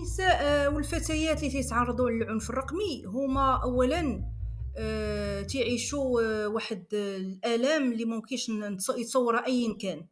النساء والفتيات اللي تيتعرضوا للعنف الرقمي هما أولًا تيعيشوا واحد الآلام اللي ممكنش يتصورها أيًا كان.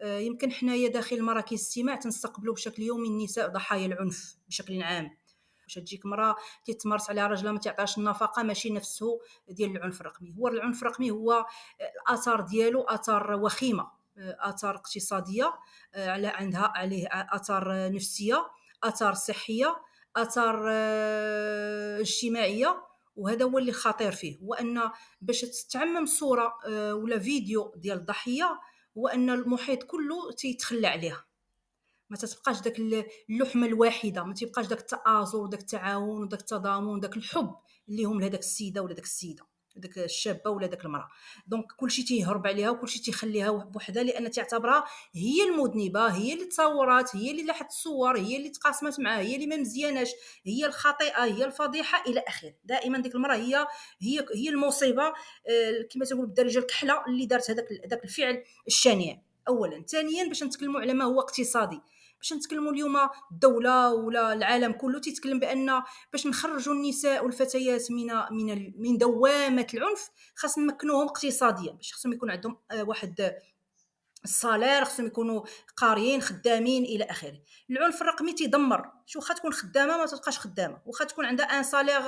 يمكن حنايا داخل مراكز الاستماع تنستقبلوا بشكل يومي النساء ضحايا العنف بشكل عام. واش تجيك مرا تيتمارس عليها راجلها ما تعطيهاش النفقة ماشي نفسه ديال العنف الرقمي. هو العنف الرقمي هو الآثار ديالو آثار وخيمة، آثار اقتصادية، عندها عليه آثار نفسية، آثار صحية، آثار اجتماعية. وهذا هو اللي خطير فيه، هو أن باش تتعمم صورة ولا فيديو ديال الضحية هو أن المحيط كله تيتخلى عليها، ما تتبقاش داك اللحمة الواحدة، ما تيبقاش داك التآزر وداك التعاون وداك التضامن وداك الحب اللي هم لهداك السيدة ولا داك السيدة، داك الشابة ولا داك المرأة. دونك كلشي تيهرب عليها وكلشي تيخليها بوحدها، لأن تعتبرها هي المذنبة، هي اللي تصورات، هي اللي لاحت الصور، هي اللي تقاسمت معاه، هي اللي ما مزياناش، هي الخطيئة، هي الفضيحة إلى آخره. دائما ديك المرأة هي المصيبة، كما تنقول بالدارجة الكحلة اللي دارت هذاك الفعل الشنيع. اولا. ثانيا، باش نتكلموا على ما هو اقتصادي، باش نتكلموا اليوم الدوله ولا العالم كله تيتكلم بان باش نخرجوا النساء والفتيات من دوامه العنف خاص نمكنوهم اقتصاديا، باش خاصهم يكون عندهم واحد الصالير، خصهم يكونوا قاريين خدامين الى اخره. العنف الرقمي تيدمر، شو واخا تكون خدامه ما تبقاش خدامه، واخا تكون عندها ان صالير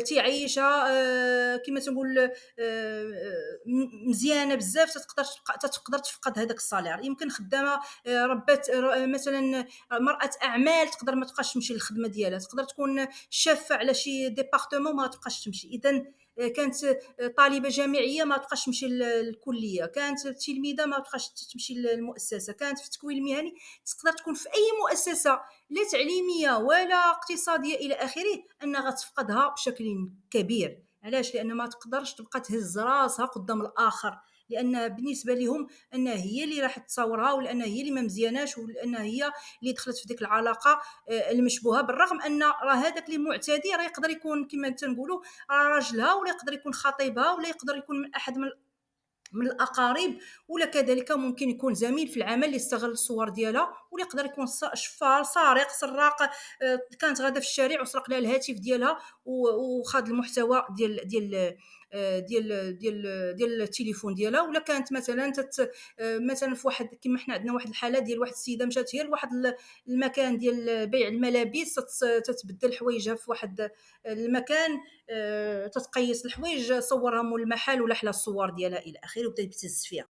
تيعيشها كما تنقول مزيانه بزاف، تقدر تفقد هذاك الصالير. يمكن خدامه ربات مثلا مراه اعمال تقدر ما تبقاش تمشي للخدمه ديالها، تقدر تكون شافه على شي ديبارتمون ما تبقاش تمشي. اذا كانت طالبه جامعيه ما تبقاش تمشي للكليه، كانت تلميذه ما تبقاش تمشي للمؤسسه، كانت في التكوين المهني تقدر تكون في اي مؤسسه لا تعليميه ولا اقتصاديه الى اخره، انها غتفقدها بشكل كبير. علاش؟ لان ما تقدرش تبقى تهز راسها قدام الاخر، لان بالنسبه لهم انها هي اللي راح تصورها، ولانها هي اللي ما مزياناش، ولانها هي اللي دخلت في ديك العلاقه المشبوهه. بالرغم ان راه هذاك اللي معتدي راه يقدر يكون كما تنقولوا راجلها، ولا يقدر يكون خطيبها، ولا يقدر يكون من احد من الاقارب، ولا كذلك ممكن يكون زميل في العمل اللي استغل الصور ديالها، ولا يقدر يكون شفار سارق سراق، كانت غاده في الشارع وسرق لها الهاتف ديالها وخذ المحتوى ديال التليفون ديالها. ولا كانت مثلا مثلا في واحد كما حنا عندنا واحد الحاله ديال واحد السيده مشات هي لواحد المكان ديال بيع الملابس، تتبدل حوايجها في واحد المكان، تتقيس الحوايج، صورها مول المحل ولا حلا الصور ديالها الى اخره، وبدا يبتز فيها.